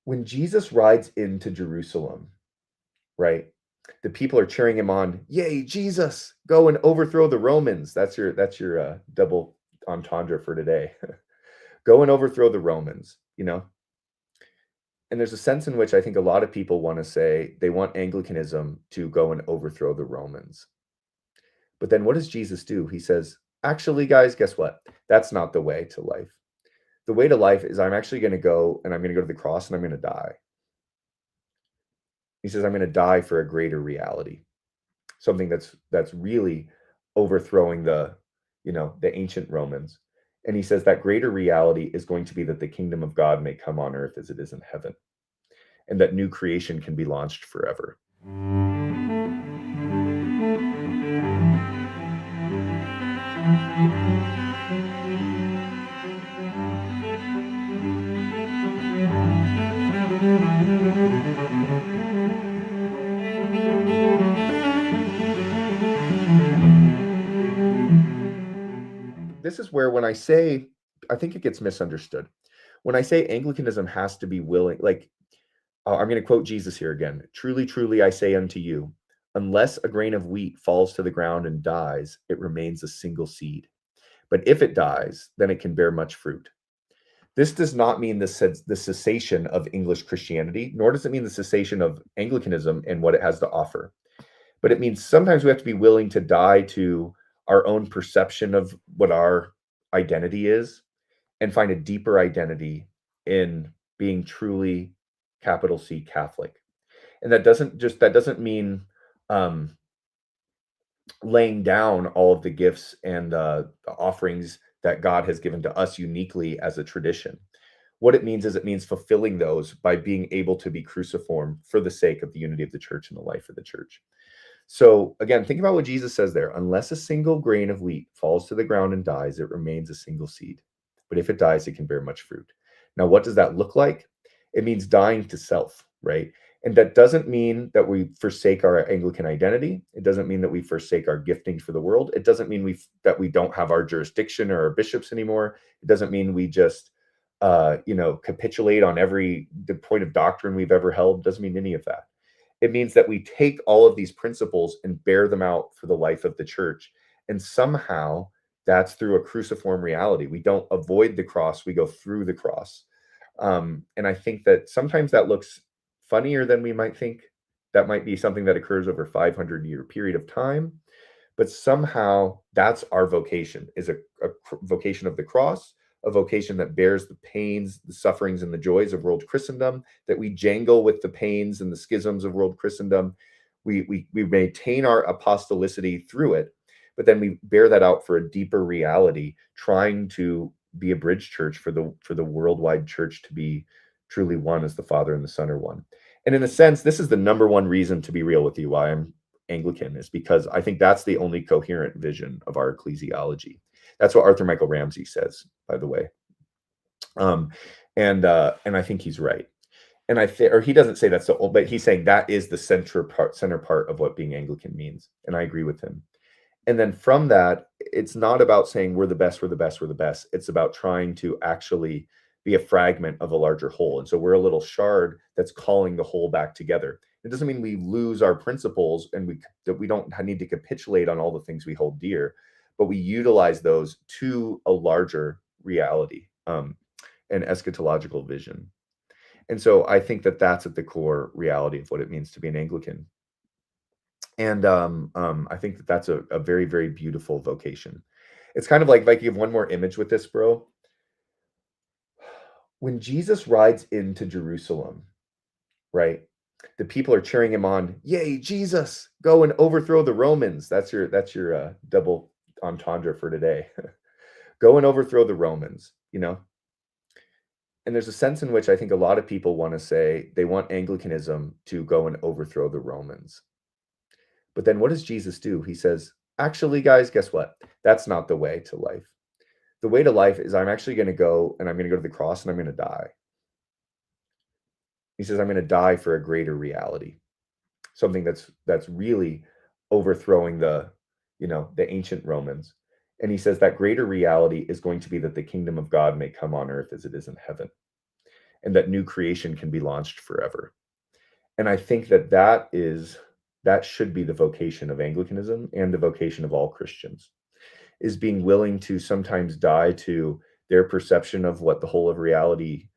When Jesus rides into Jerusalem, right? The people are cheering him on. Yay, Jesus! Go and overthrow the Romans. That's your double entendre for today. Go and overthrow the Romans. And there's a sense in which I think a lot of people want to say they want Anglicanism to go and overthrow the Romans. But then what does Jesus do? He says, actually, guys, guess what? That's not the way to life. The way to life is I'm actually going to go and I'm going to go to the cross and I'm going to die. He says, I'm going to die for a greater reality, something that's really overthrowing the ancient Romans. And he says that greater reality is going to be that the kingdom of God may come on earth as it is in heaven, and that new creation can be launched forever. This is where when I think it gets misunderstood. When I say Anglicanism has to be willing, I'm going to quote Jesus here again. Truly, truly, I say unto you, unless a grain of wheat falls to the ground and dies, it remains a single seed. But if it dies, then it can bear much fruit. This does not mean the cessation of English Christianity, nor does it mean the cessation of Anglicanism and what it has to offer. But it means sometimes we have to be willing to die to our own perception of what our identity is and find a deeper identity in being truly capital C Catholic. And that doesn't mean laying down all of the gifts and the offerings that God has given to us uniquely as a tradition. What it means is it means fulfilling those by being able to be cruciform for the sake of the unity of the church and the life of the church. So again, think about what Jesus says there. Unless a single grain of wheat falls to the ground and dies, it remains a single seed. But if it dies, it can bear much fruit. Now, what does that look like? It means dying to self, right? And that doesn't mean that we forsake our Anglican identity. It doesn't mean that we forsake our gifting for the world. It doesn't mean that we don't have our jurisdiction or our bishops anymore. It doesn't mean we just capitulate on the point of doctrine we've ever held. It doesn't mean any of that. It means that we take all of these principles and bear them out for the life of the church. And somehow that's through a cruciform reality. We don't avoid the cross, we go through the cross. And I think that sometimes that looks funnier than we might think. That might be something that occurs over a 500-year period of time. But somehow that's our vocation, is a vocation of the cross, a vocation that bears the pains, the sufferings, and the joys of world Christendom, that we jangle with the pains and the schisms of world Christendom. We maintain our apostolicity through it, but then we bear that out for a deeper reality, trying to be a bridge church for the worldwide church to be truly one as the Father and the Son are one. And in a sense, this is the number one reason, to be real with you, why I'm Anglican, is because I think that's the only coherent vision of our ecclesiology. That's what Arthur Michael Ramsey says, by the way. And I think he's right. And or he doesn't say that's the old, but he's saying that is the center part of what being Anglican means. And I agree with him. And then from that, it's not about saying we're the best, we're the best, we're the best. It's about trying to actually be a fragment of a larger whole. And so we're a little shard that's calling the whole back together. It doesn't mean we lose our principles and that we don't need to capitulate on all the things we hold dear, but we utilize those to a larger reality, an eschatological vision. And so I think that that's at the core reality of what it means to be an Anglican. And I think that that's a very, very beautiful vocation. It's kind of like, if I give one more image with this, bro. When Jesus rides into Jerusalem, right? The people are cheering him on. Yay, Jesus! Go and overthrow the Romans. That's your double entendre for today. Go and overthrow the Romans. And there's a sense in which I think a lot of people want to say they want Anglicanism to go and overthrow the Romans. But then what does Jesus do? He says, actually, guys, guess what? That's not the way to life. The way to life is I'm actually going to go and I'm going to go to the cross and I'm going to die. He says, I'm going to die for a greater reality, something that's really overthrowing the ancient Romans. And he says that greater reality is going to be that the kingdom of God may come on earth as it is in heaven, and that new creation can be launched forever. And I think that that should be the vocation of Anglicanism and the vocation of all Christians, is being willing to sometimes die to their perception of what the whole of reality.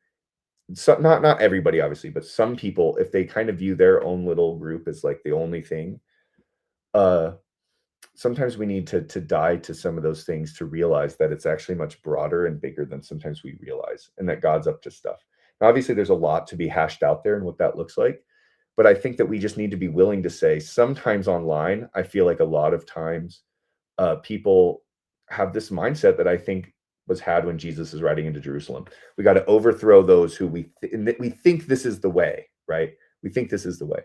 So not everybody, obviously, but some people, if they kind of view their own little group as like the only thing, uh, sometimes we need to die to some of those things to realize that it's actually much broader and bigger than sometimes we realize, and that God's up to stuff. Now, obviously, there's a lot to be hashed out there and what that looks like, but I think that we just need to be willing to say, sometimes online, I feel like a lot of times people have this mindset that I think was had when Jesus is riding into Jerusalem. We got to overthrow those who we think this is the way, right? We think this is the way.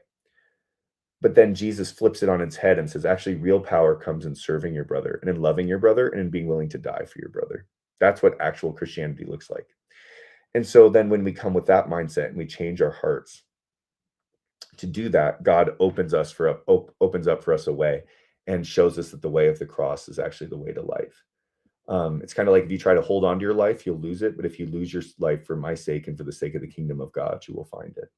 But then Jesus flips it on its head and says, actually, real power comes in serving your brother and in loving your brother and in being willing to die for your brother. That's what actual Christianity looks like. And so then when we come with that mindset and we change our hearts to do that, God opens up for us a way and shows us that the way of the cross is actually the way to life. It's kind of like, if you try to hold on to your life, you'll lose it. But if you lose your life for my sake and for the sake of the kingdom of God, you will find it.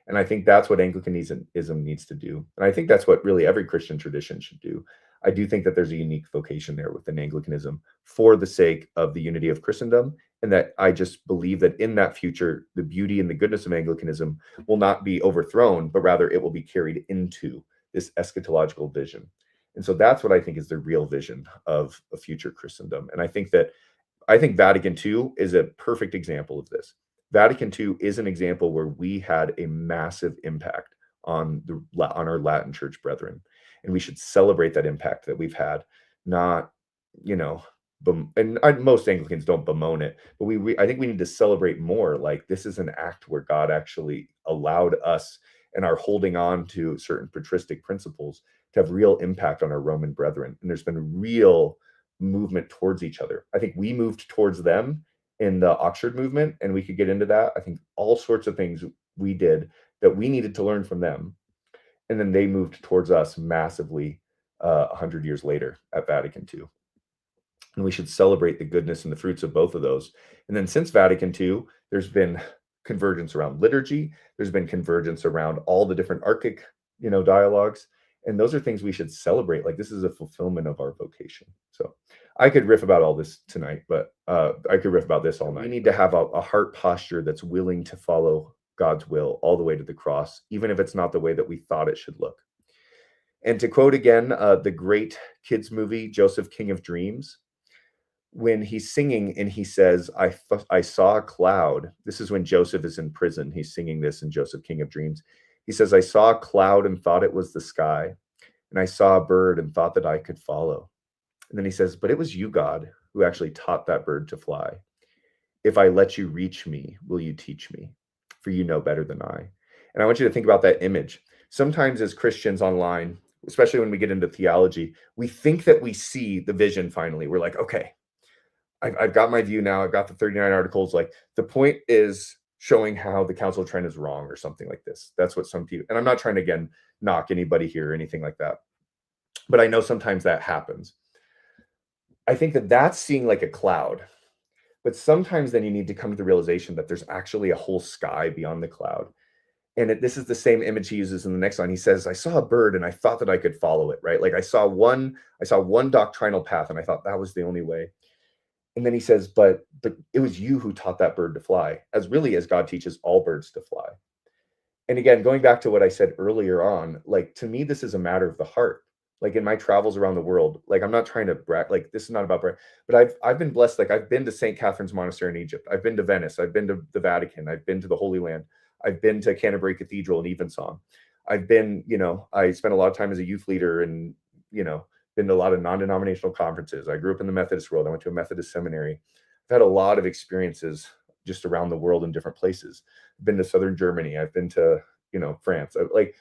And I think that's what Anglicanism needs to do. And I think that's what really every Christian tradition should do. I do think that there's a unique vocation there within Anglicanism for the sake of the unity of Christendom. And that I just believe that in that future, the beauty and the goodness of Anglicanism will not be overthrown, but rather it will be carried into this eschatological vision. And so that's what I think is the real vision of a future Christendom. And I think Vatican II is a perfect example of this. Vatican II is an example where we had a massive impact on our Latin Church brethren, and we should celebrate that impact that we've had. Not, most Anglicans don't bemoan it, but I think we need to celebrate more. Like, this is an act where God actually allowed us and are holding on to certain patristic principles to have real impact on our Roman brethren. And there's been real movement towards each other. I think we moved towards them in the Oxford movement, and we could get into that. I think all sorts of things we did that we needed to learn from them. And then they moved towards us massively 100 years later at Vatican II. And we should celebrate the goodness and the fruits of both of those. And then since Vatican II, there's been convergence around liturgy. There's been convergence around all the different archic, dialogues. And those are things we should celebrate. Like, this is a fulfillment of our vocation. So I could riff about all this tonight, but I could riff about this all night. We need to have a heart posture that's willing to follow God's will all the way to the cross, even if it's not the way that we thought it should look. And to quote again, the great kids movie, Joseph, King of Dreams, when he's singing and he says, I saw a cloud. This is when Joseph is in prison. He's singing this in Joseph, King of Dreams. He says, I saw a cloud and thought it was the sky, and I saw a bird and thought that I could follow. And then he says, but it was you, God, who actually taught that bird to fly. If I let you reach me, will you teach me? For you know better than I. And I want you to think about that image. Sometimes as Christians online, especially when we get into theology, we think that we see the vision finally. We're like, okay, I've got my view now. I've got the 39 articles. Like, the point is showing how the Council of Trent is wrong or something like this. That's what some people, and I'm not trying to, again, knock anybody here or anything like that, but I know sometimes that happens. I think that that's seeing like a cloud, but sometimes then you need to come to the realization that there's actually a whole sky beyond the cloud. And this is the same image he uses in the next line. He says, I saw a bird and I thought that I could follow it, right? Like, I saw one doctrinal path and I thought that was the only way. And then he says, but it was you who taught that bird to fly, as God teaches all birds to fly. And again, going back to what I said earlier on, like, to me, this is a matter of the heart. Like, in my travels around the world, like, I'm not trying to brag, like, this is not about brag, but I've been blessed. Like, I've been to St. Catherine's Monastery in Egypt. I've been to Venice. I've been to the Vatican. I've been to the Holy Land. I've been to Canterbury Cathedral in Evensong. I've been, I spent a lot of time as a youth leader and, been to a lot of non-denominational conferences. I grew up in the Methodist world. I went to a Methodist seminary. I've had a lot of experiences just around the world in different places. I've been to Southern Germany. I've been to, France. Like,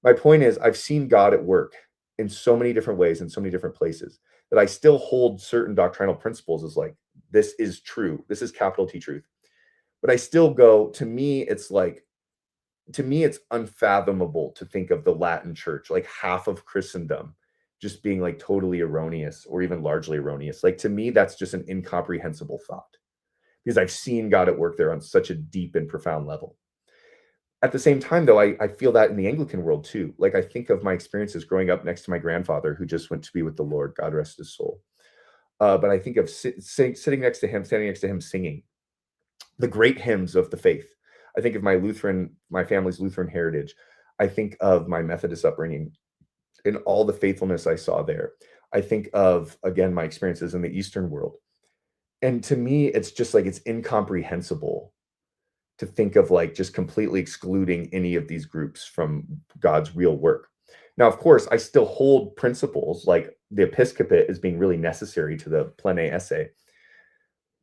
my point is, I've seen God at work in so many different ways, in so many different places, that I still hold certain doctrinal principles as like, this is true. This is capital T truth. But I still go, to me, it's unfathomable to think of the Latin Church, like half of Christendom, just being like totally erroneous or even largely erroneous. Like, to me, that's just an incomprehensible thought, because I've seen God at work there on such a deep and profound level. At the same time, though, I feel that in the Anglican world too. Like, I think of my experiences growing up next to my grandfather, who just went to be with the Lord, God rest his soul. But I think of sitting next to him, standing next to him, singing the great hymns of the faith. I think of my family's Lutheran heritage. I think of my Methodist upbringing and all the faithfulness I saw there. I think of, again, my experiences in the Eastern world. And to me, it's just like, it's incomprehensible to think of like just completely excluding any of these groups from God's real work. Now, of course, I still hold principles like the episcopate as being really necessary to the plene esse.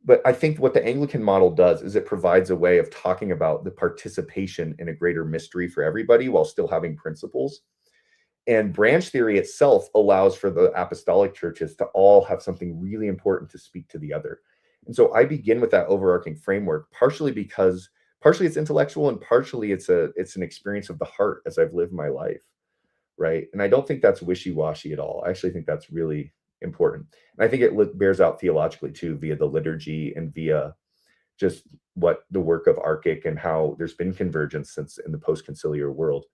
But I think what the Anglican model does is it provides a way of talking about the participation in a greater mystery for everybody while still having principles. And branch theory itself allows for the apostolic churches to all have something really important to speak to the other. And so I begin with that overarching framework, partially it's intellectual, and partially it's an experience of the heart as I've lived my life, right? And I don't think that's wishy-washy at all. I actually think that's really important. And I think it bears out theologically too, via the liturgy and via just what the work of Archic and how there's been convergence since in the post-conciliar world.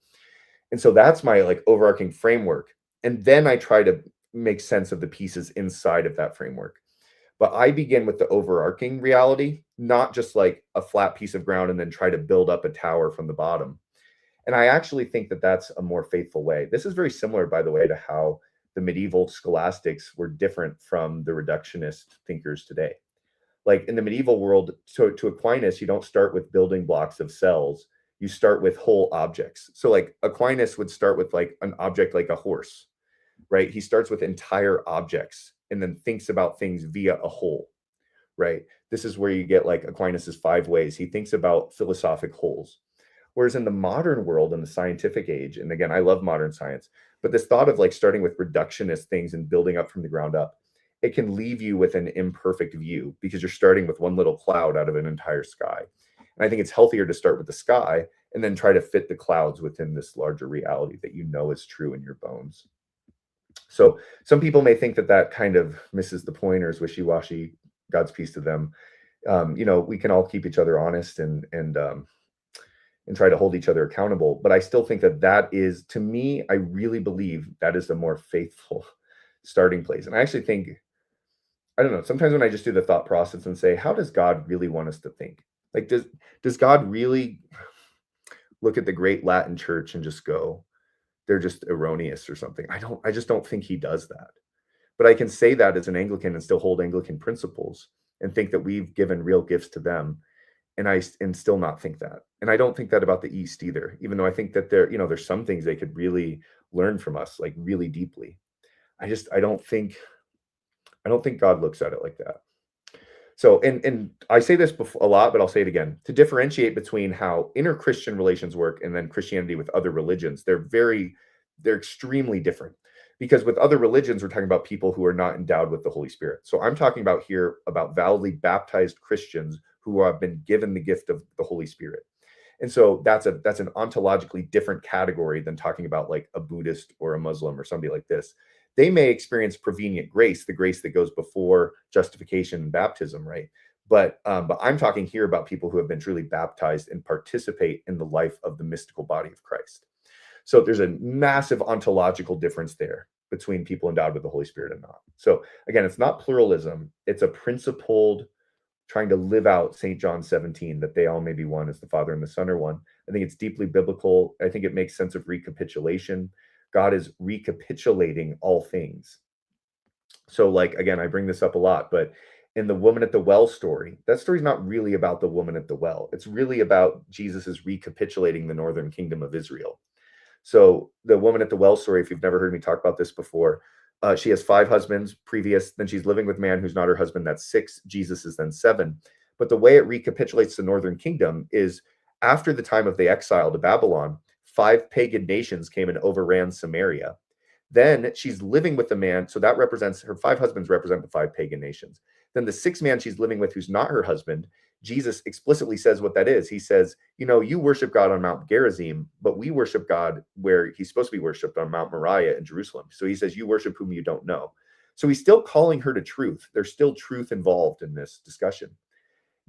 And so that's my like overarching framework. And then I try to make sense of the pieces inside of that framework. But I begin with the overarching reality, not just like a flat piece of ground and then try to build up a tower from the bottom. And I actually think that that's a more faithful way. This is very similar, by the way, to how the medieval scholastics were different from the reductionist thinkers today. Like in the medieval world, to Aquinas, you don't start with building blocks of cells. You start with whole objects. So like Aquinas would start with like an object like a horse, right? He starts with entire objects and then thinks about things via a whole, right? This is where you get like Aquinas's 5 ways. He thinks about philosophic wholes. Whereas in the modern world, in the scientific age, and again, I love modern science, but this thought of like starting with reductionist things and building up from the ground up, it can leave you with an imperfect view because you're starting with one little cloud out of an entire sky. And I think it's healthier to start with the sky and then try to fit the clouds within this larger reality that you know is true in your bones. So some people may think that that kind of misses the point or is wishy-washy. God's peace to them. We can all keep each other honest and try to hold each other accountable. But I still think that is, to me, I really believe that is a more faithful starting place. And I actually think, I don't know, sometimes when I just do the thought process and say, how does God really want us to think? Like, does God really look at the great Latin church and just go, they're just erroneous or something? I just don't think he does that. But I can say that as an Anglican and still hold Anglican principles and think that we've given real gifts to them. And still not think that. And I don't think that about the East either, even though I think that there's some things they could really learn from us, like really deeply. I don't think God looks at it like that. So, and I say this a lot, but I'll say it again, to differentiate between how inter-Christian relations work and then Christianity with other religions, they're extremely different. Because with other religions, we're talking about people who are not endowed with the Holy Spirit. So I'm talking about here about validly baptized Christians who have been given the gift of the Holy Spirit. And so that's an ontologically different category than talking about like a Buddhist or a Muslim or somebody like this. They may experience prevenient grace, the grace that goes before justification and baptism, right? But I'm talking here about people who have been truly baptized and participate in the life of the mystical body of Christ. So there's a massive ontological difference there between people endowed with the Holy Spirit and not. So again, it's not pluralism. It's a principled trying to live out St. John 17, that they all may be one as the Father and the Son are one. I think it's deeply biblical. I think it makes sense of recapitulation. God is recapitulating all things. So like, again, I bring this up a lot, but in the woman at the well story, that story is not really about the woman at the well. It's really about Jesus is recapitulating the northern kingdom of Israel. So the woman at the well story, if you've never heard me talk about this before, she has 5 husbands previous, then she's living with a man who's not her husband, that's 6, Jesus is then 7. But the way it recapitulates the northern kingdom is after the time of the exile to Babylon, 5 pagan nations came and overran Samaria. Then she's living with the man, so that represents, her 5 husbands represent the 5 pagan nations. Then the 6th man she's living with who's not her husband, Jesus explicitly says what that is. He says, you worship God on Mount Gerizim, but we worship God where he's supposed to be worshipped, on Mount Moriah in Jerusalem. So he says, you worship whom you don't know. So he's still calling her to truth. There's still truth involved in this discussion.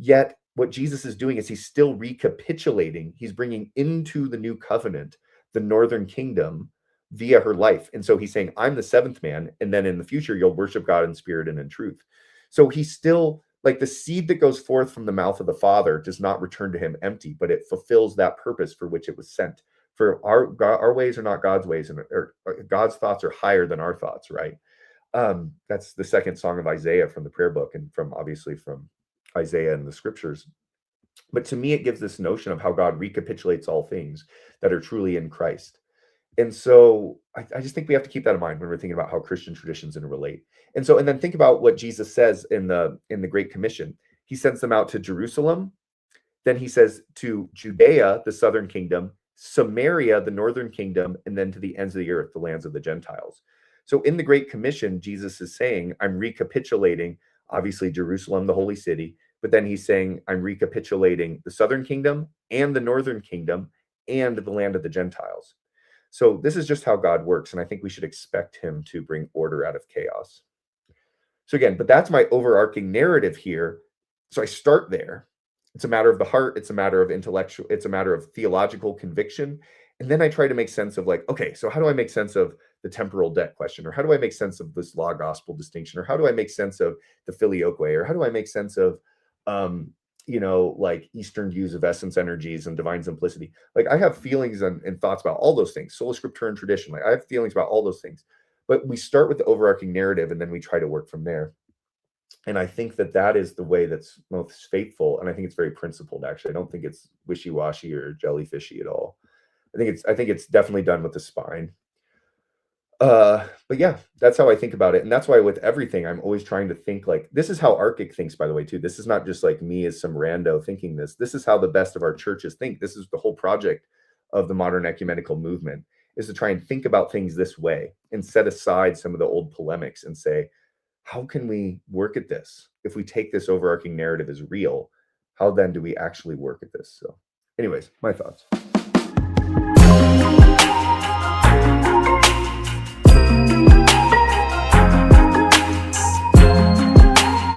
Yet what Jesus is doing is he's still recapitulating, he's bringing into the new covenant the northern kingdom via her life. And so he's saying, I'm the seventh man, and then in the future you'll worship God in spirit and in truth. So he's still like, the seed that goes forth from the mouth of the Father does not return to him empty, but it fulfills that purpose for which it was sent. For our ways are not God's ways, and or God's thoughts are higher than our thoughts, right? That's the second song of Isaiah from the prayer book, and from obviously from Isaiah and the scriptures. But to me, it gives this notion of how God recapitulates all things that are truly in Christ. And so I just think we have to keep that in mind when we're thinking about how Christian traditions interrelate. And so, and then think about what Jesus says in the Great Commission. He sends them out to Jerusalem. Then he says to Judea, the southern kingdom, Samaria, the northern kingdom, and then to the ends of the earth, the lands of the Gentiles. So in the Great Commission, Jesus is saying, I'm recapitulating, obviously, Jerusalem, the holy city, but then he's saying, I'm recapitulating the southern kingdom and the northern kingdom and the land of the Gentiles. So this is just how God works, and I think we should expect him to bring order out of chaos. So again, but that's my overarching narrative here. So I start there. It's a matter of the heart. It's a matter of intellectual. It's a matter of theological conviction. And then I try to make sense of, like, okay, so how do I make sense of the temporal debt question? Or how do I make sense of this law gospel distinction? Or how do I make sense of the filioque? Or how do I make sense of, like Eastern views of essence energies and divine simplicity? Like, I have feelings and thoughts about all those things, sola scriptura and tradition. Like, I have feelings about all those things. But we start with the overarching narrative, and then we try to work from there. And I think that that is the way that's most faithful. And I think it's very principled, actually. I don't think it's wishy-washy or jellyfishy at all. I think it's definitely done with the spine. But yeah, that's how I think about it. And that's why with everything, I'm always trying to think, like, this is how Archic thinks, by the way, too. This is not just like me as some rando thinking this. This is how the best of our churches think. This is the whole project of the modern ecumenical movement, is to try and think about things this way and set aside some of the old polemics and say, how can we work at this? If we take this overarching narrative as real, how then do we actually work at this? So anyways, my thoughts.